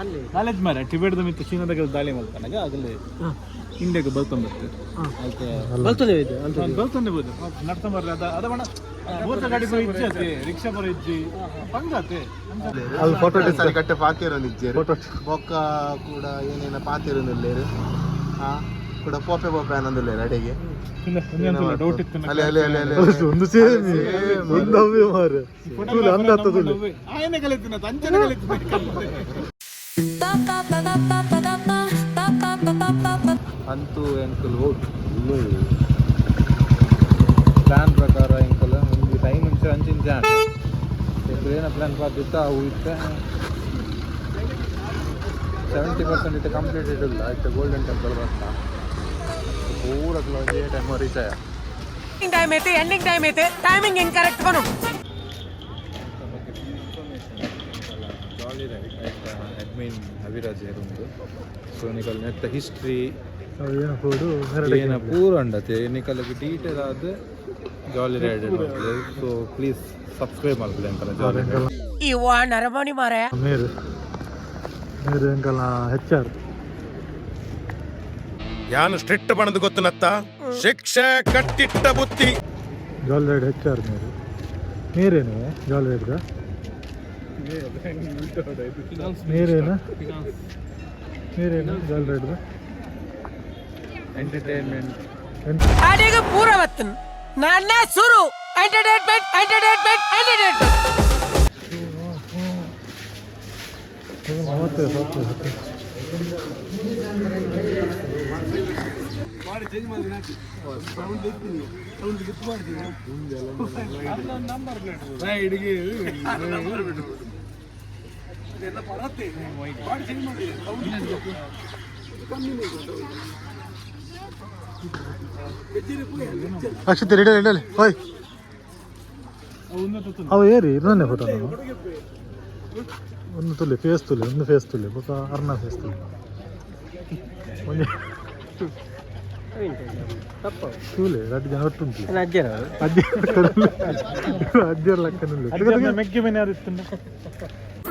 Knowledge ಮಾರ ಟಿಬೇಟ್ದ ಮಿತ್ತು ಚೀನಾದಾಗ ದಾಳಿ ಮಾಡ್ತಾನಾಗ ಆಗಲೇ ಇಂಡಿಯಾಗೆ ಬಲ್ತೊಂಬತ್ತು ಬಲ್ತೊಂದೆ ಬೋದು ನಡ್ಕೊಂಬರ್ರಿ ಅದ ಬಣ್ಣ ಬೋತ ಗಾಡಿ ಪರ ಇಜ್ಜೆ ರಿಕ್ಷಾ ಪರ ಇಜ್ಜಿ ಪಂಗಾತೆ ಅದು ಫೋಟೋ ಕಟ್ಟೆ ಪಾತಿರೋನಿಜ್ಜೆ ಬೊಕ್ಕ ಕೂಡ ಏನೇನ ಪಾತಿರೋನಿಲ್ಲೇರು ಕೂಡ ಪೋಪೆ ಅನ್ನೋದಿಲ್ಲ ಅಡೆಗೆ ಡೌಟ್ ಇತ್ತು ಒಂದು ಸೇಮಿ ಒಂದು ಅವೇ ಮಾರ ಆಯನೆ ಕಲಿತಿನ ತಂಚನೆ ಅಂತೂ ಎಂಕಲ್ ಹೋಗಿ ಪ್ಲಾನ್ ಪ್ರಕಾರ ಎಂಕಲ್ ಒಂದು ಟೈಮ್ ಇಂಚ ಅಂಚಿನ ಜಾಣ ಏನ ಪ್ಲಾನ್ ಪಾತಿತ್ತ ಅವು ಇತ್ತ 70% ಇತ್ತು ಕಂಪ್ಲೀಟೆಡ್ ಇಲ್ಲ ಇತ್ತು ಗೋಲ್ಡನ್ ಟೆಂಪಲ್ ಬರ್ತಾ पूरा क्लोज है टाइम रीच आया टाइम అయితే ఎండింగ్ టైం అయితే టైమింగ్ ఇన్కరెక్ట్ కొను ಜಾಲಿ ರೈಟ್ ಅಡ್ಮಿನ್ ಅವಿರಾಜ್ ಇರುವುದು ಸೊ ನಿಕಲ್ ನೆತ್ತ ಹಿಸ್ಟ್ರಿ ಏನು ಕೋಡು ಏನ ಪೂರ ಅಂಡತೆ ನಿಕಲ್ಗೆ ಡೀಟೇಲ್ ಆದ jolly ride so please subscribe ಮಾಡ್ಕೊಳ್ಳಿ ಅಂಕಲ್ ಜಾಲಿ ಇವ ನರಮಣಿ ಮಾರೇ ಮೇರೆ ಅಂಕಲ್ HR ಯಾನು ಸ್ಟ್ರಿಕ್ಟ್ ಬಣದು ಗೊತ್ತುನತ್ತ ಶಿಕ್ಷೆ ಕಟ್ಟಿಟ್ಟ ಬುತ್ತಿ ಜಾಲ್ ರೈಡ್ HR ಮೇರೇನು ಜಾಲ್ ರೈಡ್ದ ಮೇರೇನು ಜಾಲ್ ರೈಡ್ದ ಎಂಟರ್ಟೈನ್ಮೆಂಟ್ ಆಡಿಗೆ ಪೂರ ವತ್ತನ್ ನನ್ನ ಶುರು ಎಂಟರ್ಟೈನ್ಮೆಂಟ್ ಅಕ್ಷತೆ ರೆಡಿ ರೆಡಿ ಹೋಯ್ ಅವ ಏರಿ ಇನ್ನೊಂದೇ ಫೋಟೋ ಒಂದು ತುಲೆ ಫೇಸ್ ತುಲೆ ಒಂದು ಫೇಸ್ ತುಲೆ ಬೊಕ ಅರ್ಣ ಫೇಸ್ ತುಲೆ ಒಂದು ತುಲೆ ಎರಡು ಜನ ಒಟ್ಟುಂಟು ಅಜ್ಜರ ಲೆಕ್ಕನಲ್ಲಿ ಮೆಗ್ಗೆ ಮನೆ ಯಾರು ಇತ್ತು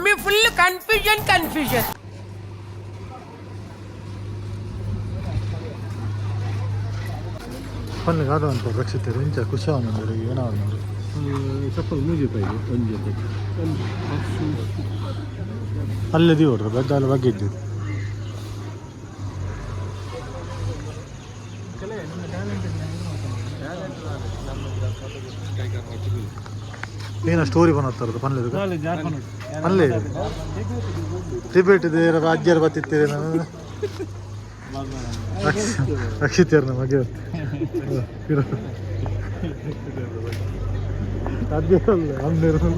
మీ ఫుల్ కన్ఫ్యూజన్ ಪಲ್ಲೆ ಕಾದ ಅಂತ ರಕ್ಷಿತರು ಇಂಚ ಖುಷಿ ಅವನಂದ್ರೆ ಏನಾದ್ರು ಚಪ್ಪಲ್ ಮೂಜಿ ಪೈಗೆ ಒಂದು ಜೊತೆ ಅಲ್ಲೇ ದಿವಡ್ರು ಬೆದ್ದಾಲ ಬಗ್ಗೆ ಇದ್ದಿದ್ದು ಏನ ಸ್ಟೋರಿ ಬಂದತ್ತರದ ಪನ್ಲೆ ಪನ್ಲೆ ಟಿಬೇಟ್ ಇದೆ ರಾಜ್ಯರ ಬತ್ತಿತ್ತೀರಿ ನಾನು ರಕ್ಷಿತರ್ನ ಮಗೆ ರಾಜ್ಯ ಅಲ್ಲ ಹನ್ನೆರಡು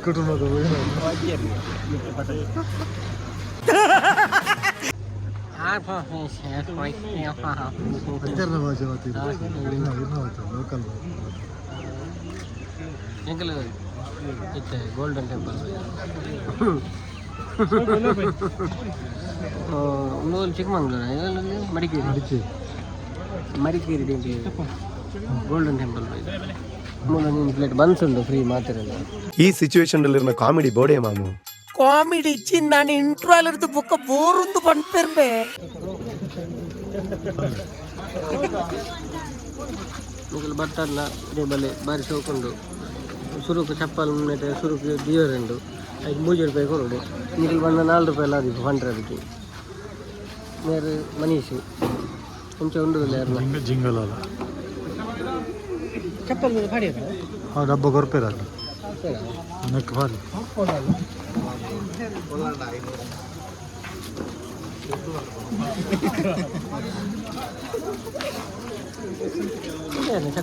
ಕುಟುಂಬದ ಭಾಷೆ local golden temple Chikmagalur Madikeri golden temple plate buns ಉಂಟು ಫ್ರೀ ಮಾತಿರಲ್ಲ ಈ ಸಿಚುವೇಶನ್ ಅಲ್ಲಿರೋ ಕಾಮಿಡಿ ಬೋಡೆ ಮಾಮು ಕಾಮಿಡಿ ಇಚ್ಚಿ ನಾನು ಇಂಟ್ರೋಲ್ ಇರ್ದು ಬುಕ್ಕ ಬೋರುಂದು ಬಂದ್ಪೇರ್ಬೆ ಮುಗಲು ಬಟ್ಟಲ್ಲ ಇದೇ ಬಲೆ ಬಾರಿ ಸೋಕೊಂಡು ಸುರುಕು ಚಪ್ಪಲ್ ಮುನ್ನಟೆ ಸುರುಕು ದಿಯೋರೆಂಡು 3 ರೂಪಾಯಿ ಕೊಡು ನೀರು ಬಂದ 4 ರೂಪಾಯಿ ಎಲ್ಲ ಅದು 100 ಮೇರೆ ಮನೀಶ್ ಕೊಂಚ ಉಂಡು ಜಿಂಗಲ್ ಅಲ್ಲ ಚಪ್ಪಲ್ ಮೇಲೆ ಪಾಡಿ ಡಬ್ಬ ಕೊರ್ಪೇರ ನೆಕ್ ಪಾಡಿ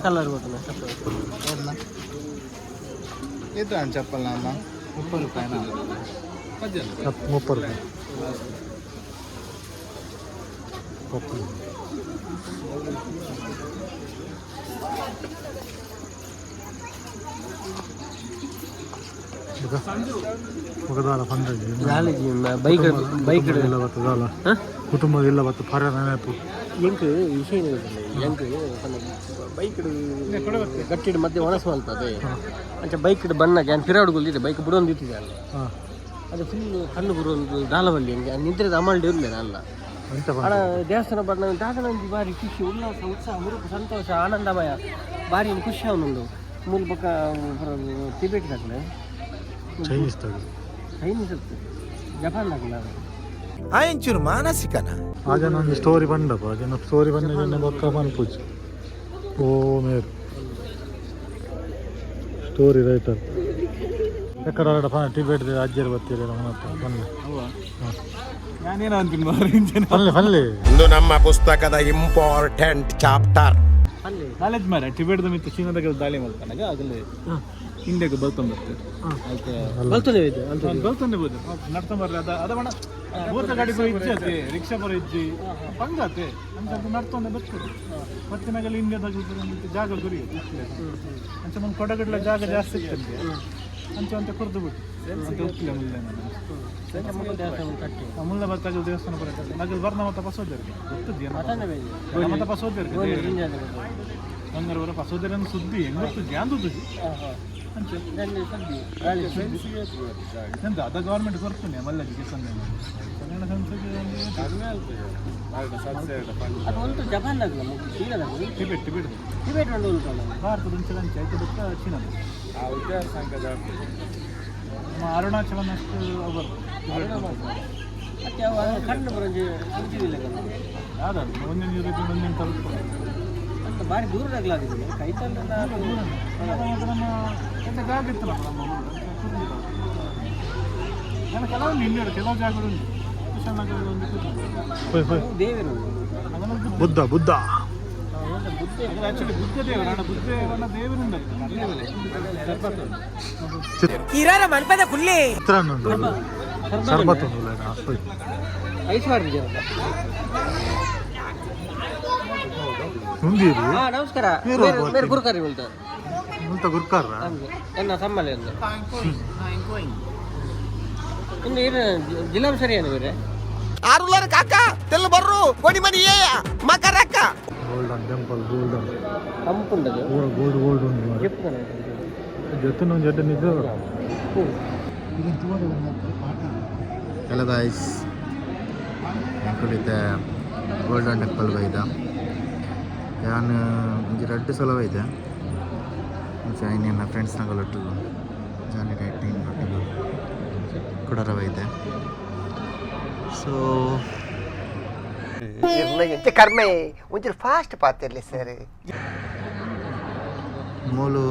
ಕಲರ್ ಗೊತ್ತಲ್ಲ ಚಪ್ಪಲ್ ಚಪ್ಪಲ್ ನಮ್ಮ 30 ರೂಪಾಯಿನ 30 ರೂಪಾಯಿ ఒకదాల పండుగ బైక్ కుటుంబం ಇಲ್ಲ ಬತ್ತು ಫರ ನೆನಪು ಎಂಕು ವಿಷಯ ಎಂಕು ಬೈಕ್ ಗಟ್ಟಿಡು ಮಧ್ಯೆ ಒಣಸು ಮಲ್ತದೆ ಅಂಚ ಬೈಕ್ ಬಣ್ಣ ಗ್ಯಾನ್ ಫಿರಾಡ್ಗೊಳ್ದಿದೆ ಬೈಕ್ ಬಿಡೊಂದು ಇಟ್ಟಿದೆ ಅಲ್ಲ ಅದು ಫುಲ್ ಕಣ್ಣು ಬರೋದು ದಾಲವಲ್ಲಿ ಹಂಗೆ ನಿಂತಿರೋದು ಅಮಲ್ಡ್ ಇರಲಿಲ್ಲ ಅಲ್ಲ ಹಣ ದೇವಸ್ಥಾನ ಬಣ್ಣ ದಾದನ ಭಾರಿ ಖುಷಿ ಉಲ್ಲಾಸ ಉತ್ಸಾಹ ಮುರುಕು ಸಂತೋಷ ಆನಂದಮಯ ಭಾರಿ ಖುಷಿ ಅವನೊಂದು ಮೂಲ ಪಕ್ಕ ಟಿಬೇಟ್ ದಾಖಲೆ ಚೈನೀಸ್ ಜಪಾನ್ ದಾಖಲೆ ಆಯಂಚೂರು ಮಾನಸಿಕನ ಆಜನ ಒಂದು ಸ್ಟೋರಿ ಬಂದಪ್ಪ ಆಜನ ಸ್ಟೋರಿ ಬಂದ ಬೊಕ್ಕ ಮನ್ಪುಜ್ ಓ ಮೇರು ಸ್ಟೋರಿ ರೈಟರ್ ಎಕ್ಕಡ ಟಿಬೇಟ್ ಅಜ್ಜರು ಬರ್ತೀರಿ ನಮ್ಮ ಹತ್ರ ಬನ್ನಿ ನಾನೇನೋ ಅಂತೀನಿ ಫನ್ಲೆ ಫನ್ಲೆ ಇಂದು ನಮ್ಮ ಪುಸ್ತಕದ ಇಂಪಾರ್ಟೆಂಟ್ ಚಾಪ್ಟರ್ ನಾಲೆಜ್ ಮಾರ ಟಿಬೇಟ್ದ ಮಿತ್ತು ಚೀನಾದಾಗ ದಾಳಿ ಮಾಡ್ತಾನಾಗ ಆಗಲೇ ಇಂಡಿಯಾಗೆ ಬರ್ತಂಬರ್ತೇವೆ ಬಲ್ತಂದೆ ಬೋದು ನಡ್ತಂಬರ್ರಿ ಅದ ಬಣ ಬೋತ ಗಾಡಿ ಬರೋ ಇಜ್ಜೆ ರಿಕ್ಷಾ ಬರೋ ಇಜ್ಜಿ ಬಂದತೆ ಅಂತ ನಡ್ತೊಂಡೆ ಬರ್ತದೆ ಮತ್ತಿನಾಗಲ್ಲ ಇಂಡಿಯಾದಾಗ ಜಾಗ ಗುರಿ ಅಂಚ ಒಂದು ಕೊಡಗಡ್ಲ ಜಾಗ ಜಾಸ್ತಿ ಇರ್ತದೆ ಅಂಚೆ ಅಂತ ಕುರ್ದು ಬಿಟ್ಟು ಅಂತ ಉಪ್ಪಿಲ್ಲ ಮುಲ್ಲ ಬರ್ತಾಗ ದೇವಸ್ಥಾನ ಬರುತ್ತೆ ನಗಲ್ ಬರ್ನ ಮತ್ತ ಪಸೋದರಿಗೆ ಗೊತ್ತದ್ಯಾ ಮತ್ತ ಪಸೋದರಿಗೆ ಹಂಗಾರೆ ಬರ ಪಸೋದರ ಸುದ್ದಿ ಹೆಂಗ್ ಬರ್ತದೆ ಅಂದದ್ದು ಅಂಚೆ ಎಂತ ಅದ ಗೌರ್ಮೆಂಟ್ ಕೊಡ್ತೀನಿ ಮಲ್ಲಜಿಗೆ ಸಂಘ ಕನ್ನಡ ಸಂಸ್ಥೆಗೆ ಜಪಾನ್ದಾಗ ಟಿಬೇಟ್ ಟಿಬೇಟ್ ಟಿಬೇಟ್ ಒಂದು ಭಾರತದ ಅಂಚೆ ಆಯ್ತು ಬಿಟ್ಟು ಚೀನಾದ ನಮ್ಮ ಅರುಣಾಚಲನಷ್ಟು ಅವರು ಮತ್ತೆ ಅವ ಕಣ್ಣು ಬರೋದು ಯಾವ್ದು ಒಂದಿನ ಇರೋದು ಒಂದಿನ ತಲುಪ್ತಾರೆ ಅಂತ ಭಾರಿ ದೂರದಾಗಲಾಗಿದೆ ಕೈತಲ್ಲ ನಮ್ಮ ಎಂತ ಜಾಗ ಇತ್ತಲ್ಲ ನನ್ನ ಕೆಲವೊಂದು ಇಲ್ಲಿ ಕೆಲವು ಜಾಗಗಳು ದೇವರು ಬುದ್ಧ ಬುದ್ಧ ಆಕ್ಚುಲಿ ಬುದ್ಧ ದೇವರು ಬುದ್ಧ ದೇವರಿಂದ ಕಿರಾರ ಮಲ್ಪದ ಕುಲ್ಲಿ ನಮಸ್ಕಾರ ಗುರುಕಾರಿ ಗುರ್ಕಾರ ಎನ್ನ ತಮ್ಮಲ್ಲಿ ಒಂದು ಏನು ಜಿಲ್ಲಾ ಸರಿಯಾನ ಬೇರೆ ಆರುಲರ್ ಕಾಕ ತೆಲ್ಲ ಬರ್ರು ಕೊಡಿ ಮನಿ ಮಕರಕ್ಕ ಗೋಲ್ಡನ್ ಟೆಂಪಲ್ ಗೋಲ್ಡನ್ ಹಂಪುಂಡದು ಗೋಲ್ಡ್ ಉಂಟು ಜೊತೆ ಜೊತೆ ನಿದ್ದೆ ಹಲೋ ಗಾಯ್ಸ್ ಕುಳಿತ ಗೋಲ್ಡನ್ ಟೆಂಪಲ್ ಬೈದ ನಾನು ಒಂದು 2 ಸಲ ಬೈದೆ ನನ್ನ ಫ್ರೆಂಡ್ಸ್ನಾಗಲೊಟ್ಟು ಜಾಲಿ ನೈಟಿಂಗ್ ಒಟ್ಟಿಗೆ ಕುಡರ ಬೈದೆ ಸೊ ಕರ್ಮೆ ಒಂಚೂರು ಫಾಸ್ಟ್ ಪಾತಿರ್ಲಿ ಸರ್ ಮೂಲು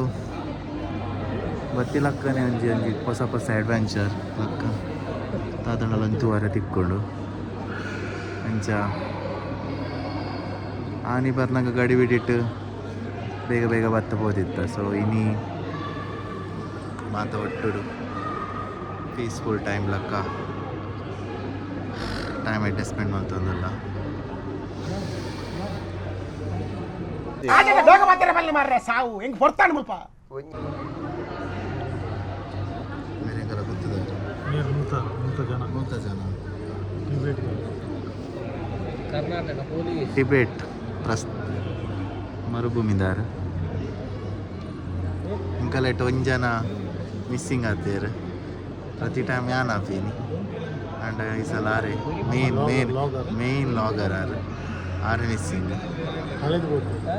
ಬತ್ತಿ ಲಕ್ಕನೆ ಒಂಜಿ ಒಂಜಿ ಹೊಸ ಹೊಸ ಅಡ್ವೆಂಚರ್ ಲಕ್ಕ ತಾತಂಡಲ ಒಂಚೂವರೆ ತಿಕ್ಕೊಂಡು ಅಂಚ ಆನಿ ಬರ್ನಾಗ ಗಾಡಿ ಬಿಟ್ಟಿಟ್ಟು ಬೇಗ ಬೇಗ ಬತ್ತ ಹೋದಿತ್ತ ಸೊ ಇನಿ ಮಾತ ಒಟ್ಟುಡು ಪೀಸ್ಫುಲ್ ಟೈಮ್ ಲಕ್ಕ ಟೈಮ್ ಐತೆ ಸ್ಪೆಂಡ್ ಮಾಡ್ತಂದಲ್ಲ ಸಾವು ಹೆಂಗ್ ಬರ್ತಾನೆ ಮುಲ್ಪ ಬೇರೆಂಗೆಲ್ಲ ಗೊತ್ತಿದ್ದಾರೆ ಮೂತ ಜನ ಕರ್ನಾಟಕ ಪೊಲೀಸ್ ಟಿಬೇಟ್ ಮರುಭೂಮಿದಾರ ಇಂಕಲೆಟ್ ಒಂಜನ ಮಿಸ್ಸಿಂಗ್ ಆತೇರು ಪ್ರತಿ ಟೈಮ್ ಯಾನ್ ಆಪೀನಿ ಅಂಡ್ ಈ ಸಲ ಆರೆ ಮೇನ್ ಲಾಗರ್ ಆರು ಮಿಸ್ಸಿಂಗ್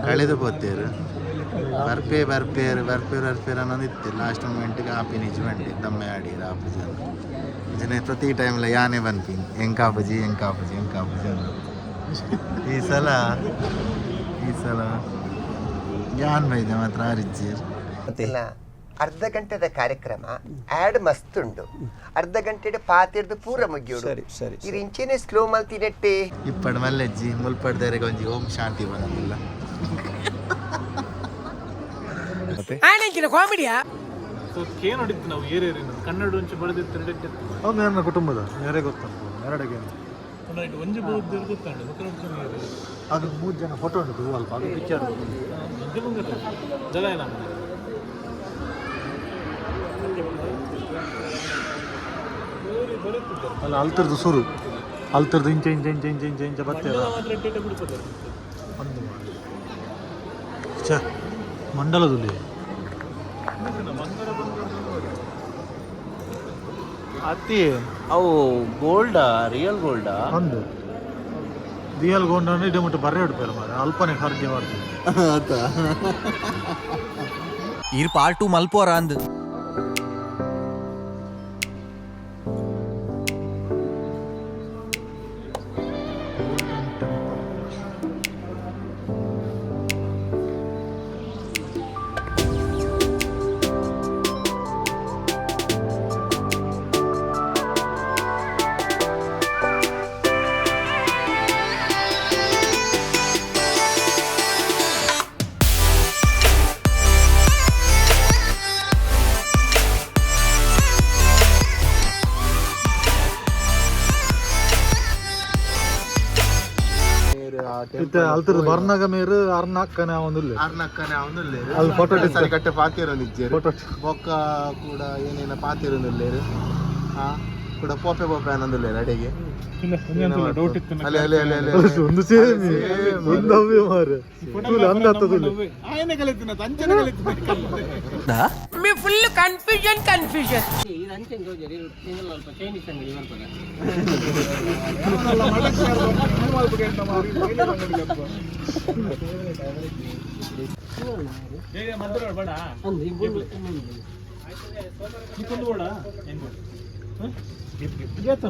ಕಳೆದು ಪೋತೇರು ಬರ್ಪೇರು ಅನ್ನೋದು ಇತ್ತು ಲಾಸ್ಟ್ ಮೂಮೆಂಟ್ಗೆ ಆಪಿ ನಿಜ್ಮೆಂಟ್ ದಮ್ಮೆ ಆಡಿರು ಆಪು ಜನ ಪ್ರತಿ ಟೈಮ್ಲ ಯಾನೇ ಬನ್ಪೀನಿ ಎಂಕಾಪುಜಿ ಅನ್ನೋದು ಈ ಸಲ ಯಾನ್ ಬೈದೆ ಮಾತ್ರ ಆರಿಜ್ಜೀರ್ ಅರ್ಧ ಗಂಟೆದ ಕಾರ್ಯಕ್ರಮ ಆಡ್ ಮಸ್ತ್ ಉಂಡು ಅರ್ಧ ಗಂಟೆ ಪಾತಿರ್ದು ಪೂರ ಮುಗಿಯೋಡು ಸರಿ ಇದು ಇಂಚೆನೆ ಸ್ಲೋ ಮಲ್ತಿನೆಟ್ಟೆ ಇಪ್ಪಡ್ ಮಲ್ಲೆಜ್ಜಿ ಮುಲ್ಪಡ್ದಾರೆ ಒಂಜಿ ಓಂ ಶಾಂತಿ ಬಂದಿಲ್ಲ ಕಾಮಿಡಿಯಾ ಏನು ಹೊಡಿತು ನಾವು ಏರಿಯರಿನ ಕನ್ನಡ ಒಂಚು ಬಳದಿತ್ತು ಹೌದು ನನ್ನ ಕುಟುಂಬದ ಯಾರೇ ಗೊತ್ತಂತ ಎರಡಿಗೆ ಒಂಜು ಬಹುದು ಗೊತ್ತಾಂಡು ಅದು 3 ಜನ ಫೋಟೋ ಉಂಟು ಅಲ್ಪ ಅದು ಪಿಕ್ಚರ್ ಜಗ ಇಲ್ಲ ಅಲ್ಲ ಅಲ್ತರದ್ದು ಸುರು ಅಲ್ತರ್ದು ಇಂಚೆ ಇಂಚೆ ಇಂಚೆ ಇಂಚೆ ಇಂಚೆ ಇಂಚೆ ಬರ್ತೇವೆ ಮಂಡಲದಲ್ಲಿ ಅತಿ ಅವು ಗೋಲ್ಡಾ ರಿಯಲ್ ಗೋಲ್ಡಾ ಒಂದು ರಿಯಲ್ ಗೋಲ್ಡ್ ಅಂದ್ರೆ ಇಡೀ ಮುಟ್ಟು ಬರೇ ಹಿಡ್ಪೇರ ಮಾರ ಅಲ್ಪನೆ ಖರ್ಗೆ ಮಾಡ್ತೀವಿ ಇರ್ ಪಾರ್ಟು ಮಲ್ಪೋರ ಅಂದ್ ಅಲ್ತರ್ದು ಬರ್ನಾಗ ಮೇರು ಅರ್ನಾಕ್ಕನೆ ಅವನಿಲ್ಲ ಅರ್ನಕ್ಕನೆ ಅವನಲ್ಲಿ ಅಲ್ಲಿ ಫೋಟೋ ಕಟ್ಟೆ ಪಾತಿರೋನಿದ್ದೇರು ಫೋಟೋ ಬೊಕ್ಕ ಕೂಡ ಏನೇನ ಪಾತಿರೋನಿಲ್ಲೇರು ಕೂಡ ಪೋಪೆ ಪೋಪೆ ಅನ್ನೋದಿಲ್ಲೇರು ಅಡಿಗೆ ಡೌಟ್ ಇತ್ತು ಅಲೆ ಅಲೆ ಅಲೆ ಅಲೆ ಒಂದು ಸೇಮಿ ಒಂದು ಅವೇ ಮಾರ ಅಂದ ಹತ್ತದಿಲ್ಲ मी फुल कन्फ्युजन ಇದು ಅಂಚೆ ಹೋಗಿ ಸ್ವಲ್ಪ ಚೈನೀಸ್ ಅಂಗಡಿ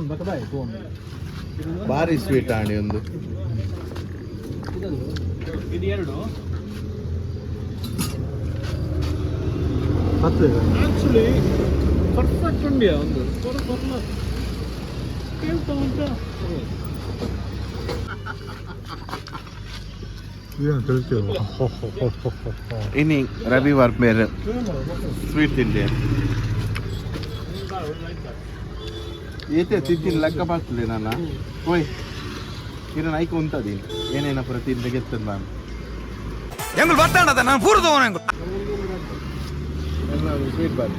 ಬರ್ತದೆ ಭಾರಿ ಸ್ವೀಟ್ ಆಣಿ ಒಂದು ಇದು ಎರಡು ಆಕ್ಚುಲಿ ಪರ್ಫೆಕ್ಟ್ ಉಂಡಿಯಾ ಒಂದು ಕೇಳ್ತಾ ಉಂಟಾ ಇನಿ ರವಿವಾರ ಬೇರೆ ಸ್ವೀಟ್ ತಿಂಡಿ ಏತೆ ತಿಂತೀನಿ ಲೆಕ್ಕ ಬರ್ತದೆ ನಾನು ಓಯ್ ಇರೋ ನೈಕ ಉಂಟದಿ ಏನೇನ ಪ್ರತಿ ಗೆತ್ತದ ನಾನು ಎಂಗುಲ್ ಬರ್ತಾಂಡದ ನಾನು ಪೂರ್ದವನ ಎಂಗುಲ್ ಸ್ವೀಟ್ ಬಾರ್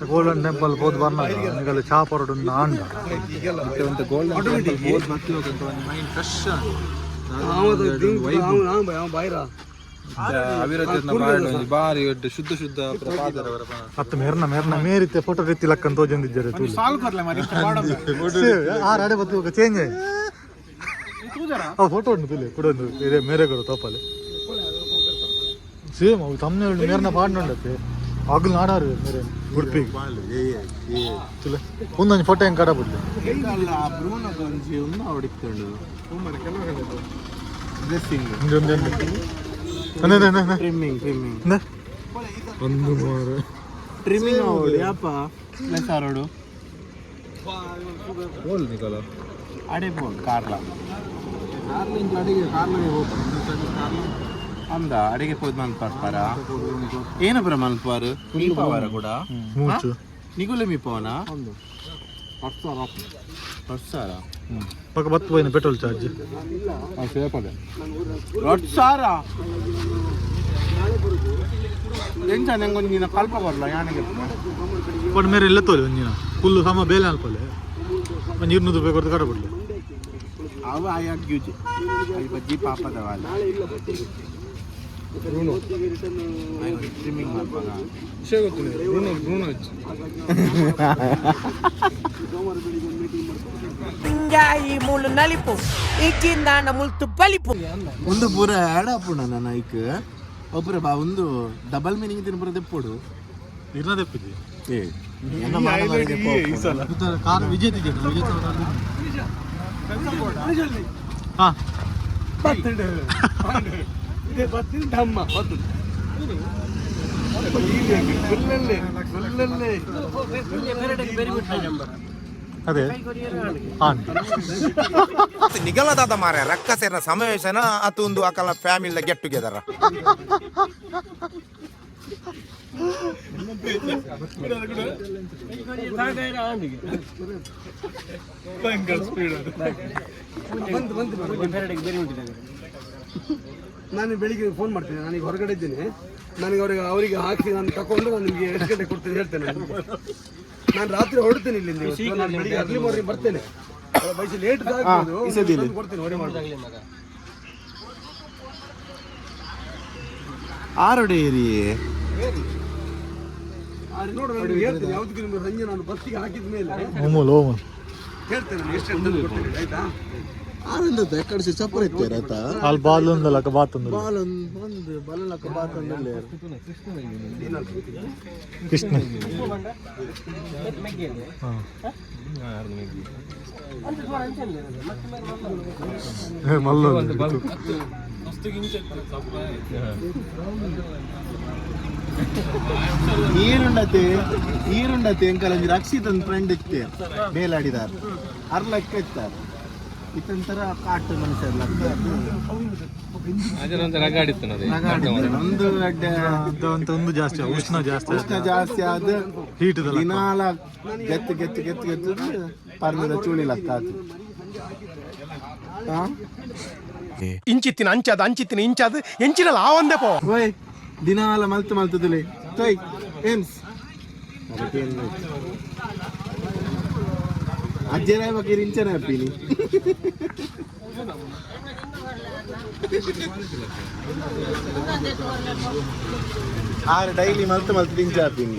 ಗೋಲ್ಡನ್ ಟೆಂಪಲ್ ಹೋದ್ ಬರ್ನಾಗ ನಿಗಲ್ಲಿ ಚಾ ಪರೋಟ ಆಂಡ ಒಂದು ಗೋಲ್ಡನ್ ಟೆಂಪಲ್ ಹೋದ್ ಬರ್ತೀವಿ ಒಂದು ಮೈಂಡ್ ಫ್ರೆಶ್ ಬಾರಿ ಶುದ್ಧ ಶುದ್ಧ ಹತ್ತು ಮೇರ್ನ ಮೇರಿತ್ತೆ ಫೋಟೋ ರೀತಿ ಲಕ್ಕಂತ ತೋಜಂದಿದ್ದಾರೆ ಆಡೆ ಬತ್ತು ಚೇಂಜ್ ಆ ಫೋಟೋ ಉಂಟು ತುಲೆ ಕೂಡ ಇದೆ ಮೇರೆ ಕೊಡು ತಪ್ಪಲ್ಲಿ ಸೇಮ್ ಅವು ತಮ್ಮನೆ ಮೇರ್ನ ಪಾಡ್ನೊಂಡತ್ತೆ ಆಗ್ಲು ನಾಡಾರು ಮೇರೆ ಉಡುಪಿಗೆ ತುಲೆ ಒಂದೊಂದು ಫೋಟೋ ಹೆಂಗೆ ಕಡಬಿಡ್ಲಿ ಹೊಡಿಕೊಂಡು ಡ್ರೆಸ್ಸಿಂಗ್ ಒಂದು ಮಾರ ಟ್ರಿಮ್ಮಿಂಗ್ ಅವಳು ಯಾಪ ಸಾರೋಡು ಬೋಲ್ ನಿಕೋಲ ಅಡೆ ಬೋಲ್ ಕಾರ್ಲ ಕಾರ್ಲಿಂಗ್ ಅಡಿಗೆ ಕಾರ್ಲಗೆ ಹೋಗ್ತಾರೆ ಅಂದ ಅಡಿಗೆ ಹೋದ್ ಮಲ್ಪಾರ ಏನ ಬ್ರ ಮಲ್ಪಾರು ಮೀಪವಾರ ಕೂಡ ನಿಗುಲೆ ಮೀಪವನ ಹೊಡ್ಸಾರ ಪಕ್ಕ ಬತ್ತು ಹೋಯ್ನ ಪೆಟ್ರೋಲ್ ಚಾರ್ಜ್ ಹೊಡ್ಸಾರ ಎಂಚ ನಂಗೊಂದು ನೀನು ಕಲ್ಪ ಬರಲ್ಲ ಯಾನಿಗೆ ಬಟ್ ಮೇರೆ ಎಲ್ಲ ತೋಲಿ ಒಂದಿನ ಫುಲ್ಲು ಸಮ ಬೇಲೆ ಅಲ್ಪಲೆ ಒಂದು 200 ರೂಪಾಯಿ ಕೊಡ್ತು ಕಡಬಿಡ್ಲಿ ಅವ ಆಯಾಕ್ ಗ್ಯೂಜಿ ಅಲ್ಲಿ ಬಜ್ಜಿ ಪಾಪದವಲ್ಲ ಸ್ಟ್ರೀಮಿಂಗ್ ಮಾಡ್ಬೋದ ವಿಷಯ ಗೊತ್ತಿಲ್ಲ ಈ ಮೂಲು ನಲಿಪು ಈಗಿಂದ ಮುಲ್ತು ಬಲಿಪು ಒಂದು ಪೂರ ಆ್ಯಡ್ ಆಪುಣ ನನ್ನ ಐಕ್ ಒಬ್ಬರ ಬಾ ಒಂದು ಡಬಲ್ ಮೀನಿಂಗ್ ತಿನ್ ಬರೋದೆ ಪೋಡು ಇರ್ನ ತೆಪ್ಪಿದ್ವಿ ಏ ಕಾರ್ ವಿಜಯ್ ಹಾ ಅದೇ ನಿಗಲದಾದ ಮಾರ ರಕ್ಕಸೇನ ಸಮಾವೇಶನ ಅದು ಒಂದು ಅಕಲ ಫ್ಯಾಮಿಲಿ ಗೆಟ್ ಟುಗೆದರ್ ಭಯಂಕರ ಸ್ಪೀಡ್ ಅದು. ನಾನು ಬೆಳಿಗ್ಗೆ ಫೋನ್ ಮಾಡ್ತೇನೆ, ನಾನೀಗ ಹೊರಗಡೆ ಇದ್ದೇನೆ, ನನಗೆ ಅವರಿಗೆ ಹಾಕಿ ನಾನು ತಗೊಂಡು ನಾನು ನಿಮಗೆ ಎಷ್ಟು ಗಂಟೆ ಕೊಡ್ತೇನೆ ಹೇಳ್ತೇನೆ. ನಾನು ರಾತ್ರಿ ಹೊರಡ್ತೇನೆ ಇಲ್ಲಿಂದ, ನಾನು ಬೆಳಿಗ್ಗೆ ಅರ್ಲಿ ಮಾರ್ನಿಂಗ್ ಬರ್ತೇನೆ. ಬೈಸಿ ಲೇಟ್ ಕೊಡ್ತೇನೆ, ಹೊರೆ ಮಾಡಿ. ಆರೋಡೇರಿ ನೋಡು, ನಾನು ಹೇಳ್ತೇನೆ ಯಾವ್ದಕ್ಕೆ ನಿಮ್ಗೆ ಸಂಜೆ ನಾನು ಬಸ್ಸಿಗೆ ಹಾಕಿದ ಮೇಲೆ ಹೇಳ್ತೇನೆ ನಾನು ಎಷ್ಟು ಅಂತ ಕೊಡ್ತೇನೆ, ಆಯ್ತಾ? ಆನಂದ ಎಕ್ಕಡಿಸಿ ಚಪ್ಪರ ಇತ್ತೇನೆ ಆಯ್ತಾ. ಅಲ್ಲಿ ಬಾಲ್ ಒಂದಲ್ಲ ಬಾತ್ ಒಂದು ಬಾಲ್ ಒಂದು ಬಲಲಕ್ಕ ಬಾತಂದಲ್ಲಿ ಕೃಷ್ಣ ಈರುಂಡತೆ ಎಂಕಲ್ ಒಂಜಿ ರಕ್ಷಿತ್ ಒಂದು ಫ್ರೆಂಡ್ ಇತ್ತೆ ಬೇಲಾಡಿದಾರ ಅರ್ಲಕ್ಕ ಇತ್ತಾರೆ ಇತ್ತಂತರ ಕಾಟು ಮನುಷ್ಯ ಒಂದು ಗಡ್ಡೆ ಒಂದು ಜಾಸ್ತಿ ಉಷ್ಣ ಜಾಸ್ತಿ ಆದ ಹೀಟ್ ದಿನಾಲ ಗೆತ್ತು ಪರ್ಣದ ಚೂಳಿ ಲಕ್ಕ ಇಂಚಿತ್ತಿನ ಅಂಚಾದ ಅಂಚಿತ್ತಿನ ಇಂಚಾದ ಎಂಚಿನ ಲಾವಂದೆ ಪೋ ಓಯ್ ದಿನಾಲ ಮಲ್ತುದುಲೆ ತೊಯ್ ಏನ್ಸ್ ಅಜ್ಜರಾಯ ಬಗ್ಗೆ ಇಂಚನ ಹಪ್ಪಿನಿ ಆರು ಡೈಲಿ ಮಲ್ತು ತಿಂಚ ಹಪ್ಪಿನಿ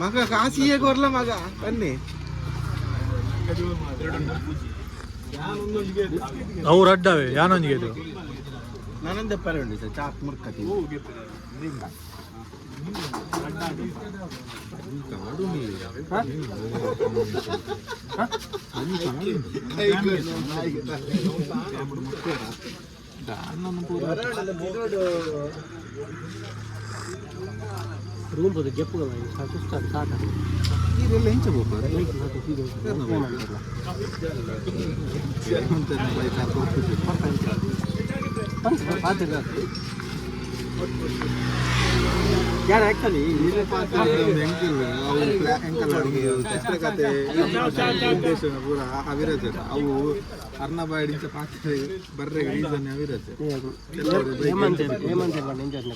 ಮಗ ಕಾಸಿಯೇ ಕೊರ್ಲ ಮಗ ಬನ್ನಿ ಅವ್ರು ಅಡ್ಡವೇ ಯಾನೊಂದಿಗೆ ಇದು ನಾನಂದೆ ಪರವಂಡಿ ಸರ್ ಚಾಪ್ ಮುರ್ಕತಿ ರೂಮ್ ಬದು ಗೆಪ್ಪುಗಳ ಸಾಕು ಸಾಕು ಇದೆಲ್ಲ ಹೆಂಚ ಬೋಪಾರ ಯಾರು ಆ್ಯಕ್ಚುಲಿ ಪೂರ ಅವಿರಜ ಅವು ಅರ್ನಬಾಡಿಂಚ ಪಾತ್ರೆ ಬರ್ರೆ ರೀಸನ್ ಅವಿರಜ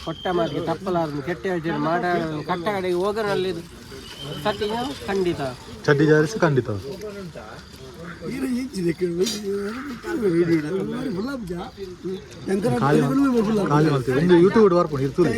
ಕೊಟ್ಟ ಮಾತಿಗೆ ತಪ್ಪಲಾರದು ಕೆಟ್ಟ ಹೇಳ್ತಾರೆ ಮಾಡ ಕಟ್ಟ ಕಡೆಗೆ ಹೋಗೋರಲ್ಲಿ ಕಟ್ಟಿಗೆ ಖಂಡಿತ ಚಡ್ಡಿ ಜಾರಿಸಿ ಖಂಡಿತ ಖಾಲಿ ಮಾಡ್ತೀವಿ ಒಂದು ಯೂಟ್ಯೂಬ್ ವರ್ಕ್ ಇರ್ತದೆ